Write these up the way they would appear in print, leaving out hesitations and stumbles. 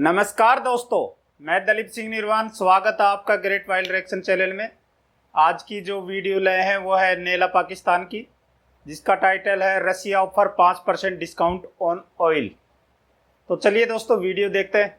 नमस्कार दोस्तों, मैं दलीप सिंह निर्वाण। स्वागत है आपका ग्रेट वाइल्ड रिएक्शन चैनल में। आज की जो वीडियो लाए हैं वो है नेला पाकिस्तान की, जिसका टाइटल है Russia offer 5% discount on oil. तो चलिए दोस्तों वीडियो देखते हैं।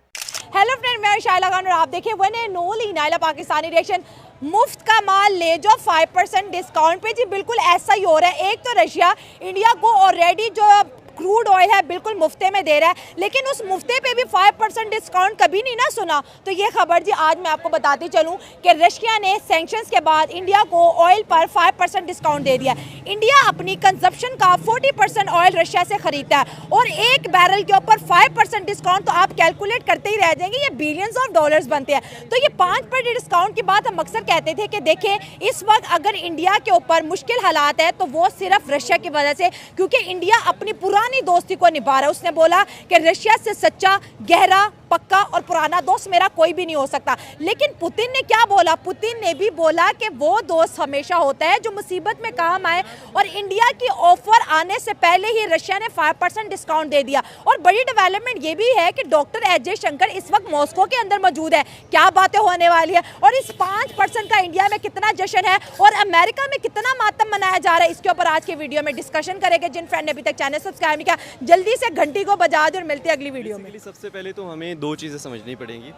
हेलो फ्रेंड, मैं शाइला खान और आप देखें one and only Naila Pakistani reaction. मुफ्त का माल ले जाओ 5% डिस्काउंट पे। जी बिल्कुल ऐसा ही हो रहा है। एक तो रशिया इंडिया को ऑलरेडी जो क्रूड ऑयल है बिल्कुल मुफ्ते में दे रहा है, लेकिन उस मुफ्ते पे भी 5% डिस्काउंट कभी नहीं ना सुना। तो ये खबर जी आज मैं आपको बताती चलूं कि रशिया ने सैंक्शंस के बाद इंडिया को ऑयल पर 5% डिस्काउंट दे दिया। इंडिया अपनी कंजप्शन का 40% ऑयल रशिया से खरीदता है और एक बैरल के ऊपर 5% डिस्काउंट, तो आप कैलकुलेट करते ही रह जाएंगे, ये बिलियंस ऑफ डॉलर्स बनते हैं। तो ये 5% डिस्काउंट की बात हम अक्सर कहते थे कि देखें इस वक्त अगर इंडिया के ऊपर मुश्किल हालात है तो वो सिर्फ रशिया की वजह से, क्योंकि इंडिया अपनी पुरानी दोस्ती को निभा रहा है। उसने बोला कि रशिया से सच्चा, गहरा, पक्का और पुराना दोस्त मेरा कोई भी नहीं हो सकता। लेकिन पुतिन ने क्या बोला? पुतिन ने भी बोला कि वो दोस्त हमेशा होता है जो मुसीबत में काम आए, और इंडिया की ऑफर आने से पहले ही रशिया ने 5% डिस्काउंट दे दिया। और बड़ी डेवलपमेंट ये भी है कि डॉक्टर एस जयशंकर इस वक्त मॉस्को के अंदर मौजूद है। क्या बातें होने वाली है, और इस 5% का इंडिया में कितना जश्न है और अमेरिका में कितना मातम मनाया जा रहा है, इसके ऊपर आज की वीडियो में डिस्कशन करेंगे। जिन फ्रेंड ने अभी तक चैनल सब्सक्राइब नहीं किया जल्दी से घंटी को बजा दे और मिलते हैं अगली वीडियो में। सबसे पहले तो हमें दो चीज़ें समझनी पड़ेंगी।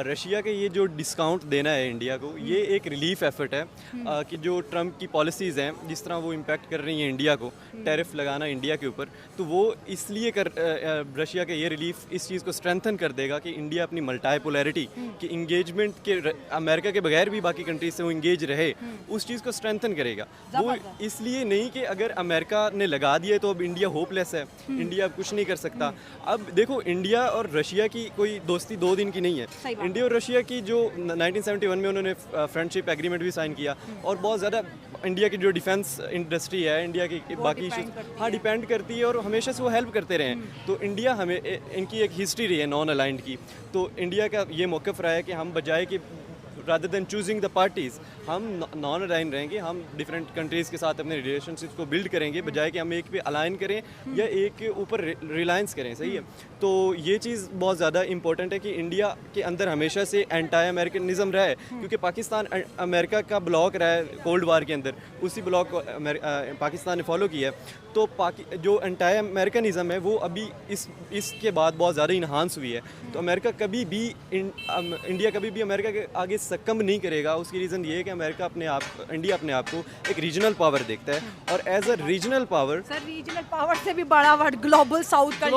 रशिया के ये जो डिस्काउंट देना है इंडिया को, ये एक रिलीफ एफर्ट है कि जो ट्रम्प की पॉलिसीज़ हैं, जिस तरह वो इम्पैक्ट कर रही हैं इंडिया को, टैरिफ लगाना इंडिया के ऊपर, तो वो इसलिए रशिया के ये रिलीफ इस चीज़ को स्ट्रेंथन कर देगा कि इंडिया अपनी मल्टीपोलैरिटी की इंगेजमेंट के अमेरिका के बगैर भी बाकी कंट्रीज से वो इंगेज रहे, उस चीज़ को स्ट्रेंथन करेगा। वो इसलिए नहीं कि अगर अमेरिका ने लगा दिया तो अब इंडिया होपलेस है, इंडिया अब कुछ नहीं कर सकता। अब देखो, इंडिया और रशिया की कोई दोस्ती 2 दिन की नहीं है। इंडिया और रशिया की जो 1971 में उन्होंने फ्रेंडशिप एग्रीमेंट भी साइन किया, और बहुत ज़्यादा इंडिया की जो डिफेंस इंडस्ट्री है, इंडिया की बाकी इशूज डिपेंड करती है, और हमेशा से वो हेल्प करते रहे हैं। तो इंडिया हमें इनकी एक हिस्ट्री रही है नॉन अलाइंड की। तो इंडिया का ये मौक़िफ़ रहा है कि हम बजाय कि rather than choosing the parties, हम नॉन अलाइन रहेंगे, हम डिफरेंट कंट्रीज़ के साथ अपने रिलेशनशिप को बिल्ड करेंगे, बजाय कि हम एक पे अलाइन करें या एक के ऊपर रिलायंस करें। सही है। तो ये चीज़ बहुत ज़्यादा इंपॉर्टेंट है कि इंडिया के अंदर हमेशा से एंटी अमेरिकनिज़म रहा है, क्योंकि पाकिस्तान अमेरिका का ब्लॉक रहा है कोल्ड वार के अंदर, उसी ब्लॉक को पाकिस्तान ने फॉलो किया है। तो जो एंटी अमेरिकनिज़म है वो अभी इसके बाद बहुत ज़्यादा इन्हांस हुई है। तो अमेरिका कभी भी इंडिया कभी भी अमेरिका के आगे कम नहीं करेगा। उसकी रीज़न ये है कि इंडिया अपने आप को एक रीजनल पावर देखता है, और as a regional power, sir regional power से भी बड़ा वर्ड ग्लोबल साउथ का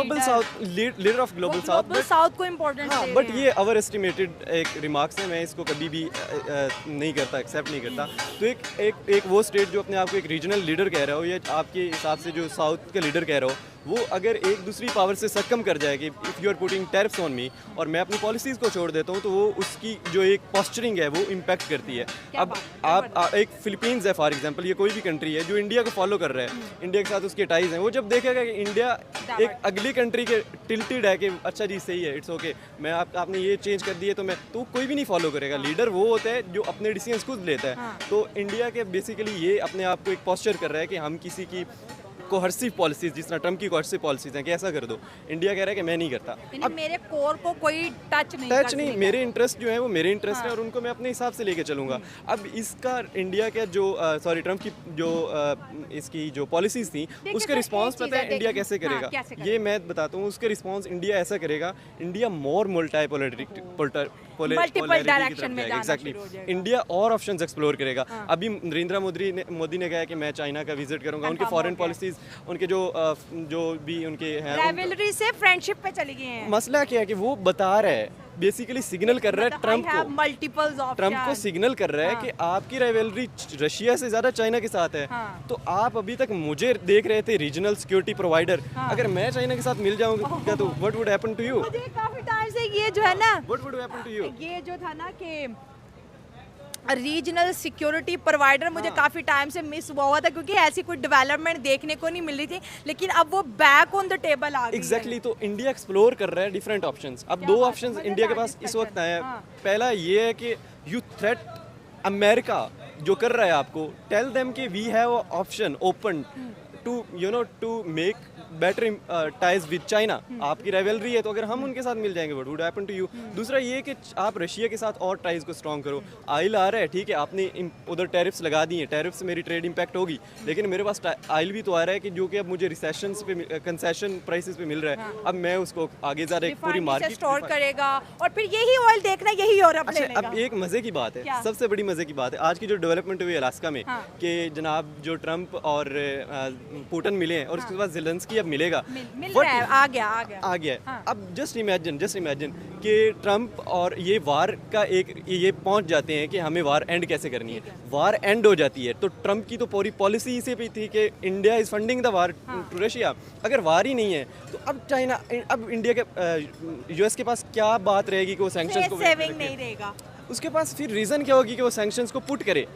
लीडर ऑफ ग्लोबल साउथ को इम्पोर्टेंट है। बट ये ओवर एस्टिमेटेड एक रिमार्क्स है, मैं इसको कभी भी नहीं करता, एक्सेप्ट नहीं करता। तो एक वो स्टेट जो अपने आप को एक रीजनल लीडर कह रहा हो, या आपके हिसाब से जो साउथ का लीडर कह रहा हो, वो अगर एक दूसरी पावर से सक्कम कर जाए कि if you are putting tariffs on me और मैं अपनी पॉलिसीज़ को छोड़ देता हूँ, तो वो उसकी जो एक पोस्चरिंग है वो इम्पैक्ट करती है। अब आप एक फिलीपींस है फॉर एग्जांपल, ये कोई भी कंट्री है जो इंडिया को फॉलो कर रहा है, इंडिया के साथ उसके टाइज हैं, वो जब देखेगा कि इंडिया एक अगली कंट्री के टिल्टेड है कि अच्छा जी सही है, इट्स ओके, मैं आपने ये चेंज कर दिए तो कोई भी नहीं फॉलो करेगा। लीडर वो होता है जो अपने डिसीजंस खुद लेता है। तो इंडिया के बेसिकली ये अपने आप को एक पोस्चर कर रहा है कि हम किसी की कोहर्सिव पॉलिसीज, जिस तरह ट्रम्प की कोहर्सिव पॉलिसीज हैं कि ऐसा कर दो, इंडिया कह रहा है कि मैं नहीं करता। अब मेरे कोर को कोई टच नहीं, मेरे इंटरेस्ट जो है वो मेरे इंटरेस्ट है, और उनको मैं अपने हिसाब से लेके चलूँगा। अब इसका इंडिया का जो ट्रम्प की जो इसकी जो पॉलिसीज़ थी, उसका रिस्पॉन्स पता है इंडिया कैसे करेगा? ये मैं बताता हूँ। उसका रिस्पॉन्स इंडिया ऐसा करेगा, इंडिया मोर डायरेक्शन में एग्जैक्टली इंडिया और ऑप्शंस एक्सप्लोर करेगा। अभी नरेंद्र मोदी ने कहा कि मैं चाइना का विजिट करूंगा, उनके फॉरेन पॉलिसीज, उनके जो भी उनके हैं, राइवलरी से फ्रेंडशिप पे चली गई हैं। मसला क्या है कि वो बता रहा है, बेसिकली सिग्नल कर रहा है ट्रम्प को सिग्नल कर रहा है कि आपकी राइवलरी रशिया से ज्यादा चाइना के साथ है। तो आप अभी तक मुझे देख रहे थे रीजनल सिक्योरिटी प्रोवाइडर, अगर मैं चाइना के साथ मिल जाऊंगा तो what would happen to you? मुझे काफी टाइम से ये जो है ना, what would happen to you, ये जो था ना कि रीजनल सिक्योरिटी प्रोवाइडर, मुझे काफ़ी टाइम से मिस हुआ था, क्योंकि ऐसी कोई डेवलपमेंट देखने को नहीं मिल रही थी, लेकिन अब वो बैक ऑन द टेबल आ गई। एग्जैक्टली। तो इंडिया एक्सप्लोर कर रहा है डिफरेंट ऑप्शंस। अब 2 ऑप्शंस इंडिया के पास इस वक्त आए हैं। पहला ये है कि यू थ्रेट अमेरिका जो कर रहा है आपको, टेल देम कि we have option open to make better ties with China. आपकी राइवलरी है तो अगर हम उनके साथ मिल जाएंगे what would happen to you. दूसरा ये कि आप रशिया के साथ और टाइज को स्ट्रॉन्ग करो। आयल आ रहा है, ठीक है, आपने उधर टैरिफ्स लगा दिए, टैरिफ से मेरी ट्रेड इंपैक्ट होगी, लेकिन मेरे पास आयल भी तो आ रहा है कि जो कि अब मुझे रिसेशन पे कंसेशन प्राइसेस पे मिल रहा है। अब मैं उसको आगे जा रहा है पूरी मार्केट स्टोर करेगा और फिर यही ऑयल देखना, यही यूरोप ले लेगा। अब एक मजे की बात है, सबसे बड़ी मजे की बात है आज की जो डेवलपमेंट हुई अलास्का में, कि जनाब जो ट्रम्प और पुतिन मिले हैं और उसके बाद ज़ेलेंस्की अब मिलेगा, आ गया। अब जस्ट इमेजिन कि ट्रम्प और ये वार का ये पहुंच जाते हैं कि हमें वार एंड कैसे करनी है। वार एंड हो जाती है तो ट्रम्प की तो पूरी पॉलिसी इसी पे थी कि India is funding the war to Russia. अगर वार ही नहीं है तो अब इंडिया के यूएस के पास क्या बात रहेगी कि वो सैंक्शंस को सेविंग नहीं रहेगा। उसके पास फिर रीज़न क्या होगी कि वो सैंक्शंस को पुट करे।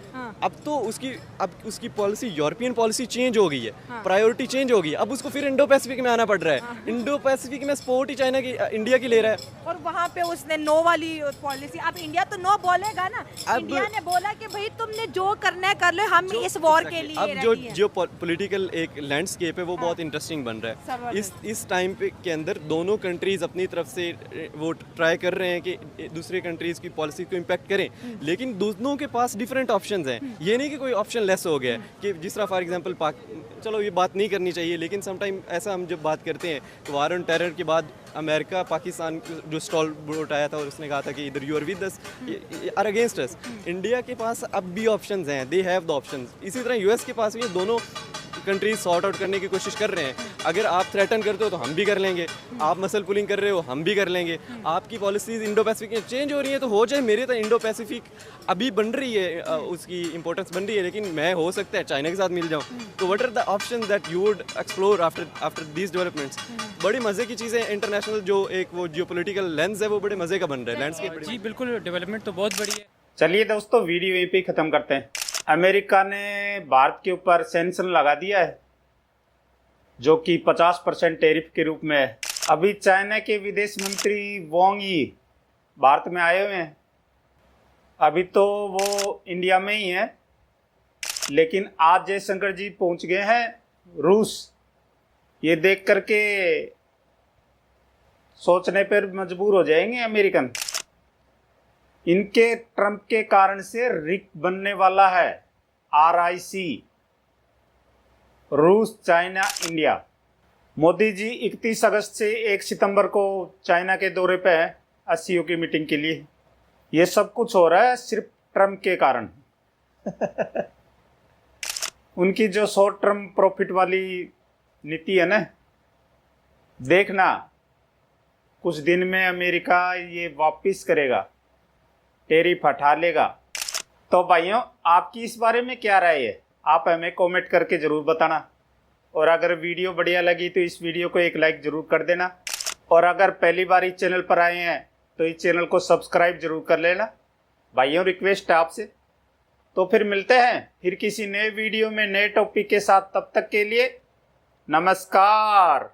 अब तो उसकी पॉलिसी, यूरोपियन पॉलिसी चेंज हो गई है, प्रायोरिटी चेंज हो गई है। अब उसको फिर इंडो पैसिफिक में आना पड़ रहा है। इंडो पैसिफिक में सपोर्ट ही चाइना की, इंडिया की ले रहा है और वहाँ पे उसने नो वाली पॉलिसी। अब इंडिया तो नो बोलेगा ना। इंडिया ने बोला कि भाई तुमने जो करना है कर लो, हम इस वॉर के लिए अब जो पॉलिटिकल एक लैंडस्केप है वो बहुत इंटरेस्टिंग बन रहा है। इस टाइम पे के अंदर दोनों कंट्रीज अपनी तरफ से वो ट्राई कर रहे हैं कि दूसरे कंट्रीज की पॉलिसी को इम्पैक्ट करें, लेकिन दोनों के पास डिफरेंट ऑप्शंस हैं। ये नहीं कि कोई ऑप्शन लेस हो गया है कि जिस तरह फॉर एग्जांपल चलो ये बात नहीं करनी चाहिए, लेकिन समटाइम ऐसा हम जब बात करते हैं तो वार ऑन टेरर के बाद अमेरिका पाकिस्तान जो स्टॉल बोट आया था और उसने कहा था कि इधर you are with us are against us. India के पास अब भी ऑप्शंस हैं, दे हैव द ऑप्शंस। इसी तरह यूएस के पास भी दोनों कंट्रीज सॉर्ट आउट करने की कोशिश कर रहे हैं। अगर आप थ्रेटन करते हो तो हम भी कर लेंगे, आप मसल पुलिंग कर रहे हो हम भी कर लेंगे। आपकी पॉलिसीज इंडो पैसिफिक में चेंज हो रही है तो हो जाए। मेरे तो इंडो पैसिफिक अभी बन रही है, उसकी इंपॉर्टेंस बन रही है, लेकिन मैं हो सकता है चाइना के साथ मिल जाऊँ। तो what are the option that you would explore after these developments. बड़ी मजे की चीज़ें इंटरनेशनल जो एक वो जियोपॉलिटिकल लेंस है वो बड़े मजे का बन रहा है लैंडस्केप। जी बिल्कुल, डेवलपमेंट तो बहुत बड़ी है। चलिए दोस्तों, वीडियो यहीं पे ख़त्म करते हैं। अमेरिका ने भारत के ऊपर सैंक्शन लगा दिया है जो कि 50% टैरिफ के रूप में है। अभी चाइना के विदेश मंत्री वांग यी भारत में आए हुए हैं। अभी तो वो इंडिया में ही है, लेकिन आज जयशंकर जी पहुंच गए हैं रूस। ये देख करके सोचने पर मजबूर हो जाएंगे अमेरिकन। इनके ट्रंप के कारण से रिक बनने वाला है RIC, रूस, चाइना, इंडिया। मोदी जी 31 अगस्त से 1 सितंबर को चाइना के दौरे पे हैं SCO की मीटिंग के लिए। ये सब कुछ हो रहा है सिर्फ ट्रंप के कारण। उनकी जो शॉर्ट टर्म प्रॉफिट वाली नीति है ना, देखना कुछ दिन में अमेरिका ये वापस करेगा, टैरिफ हटा लेगा। तो भाइयों, आपकी इस बारे में क्या राय है? आप हमें कमेंट करके ज़रूर बताना। और अगर वीडियो बढ़िया लगी तो इस वीडियो को एक लाइक ज़रूर कर देना। और अगर पहली बार इस चैनल पर आए हैं तो इस चैनल को सब्सक्राइब ज़रूर कर लेना। भाइयों, रिक्वेस्ट है आपसे। तो फिर मिलते हैं फिर किसी नए वीडियो में नए टॉपिक के साथ। तब तक के लिए नमस्कार।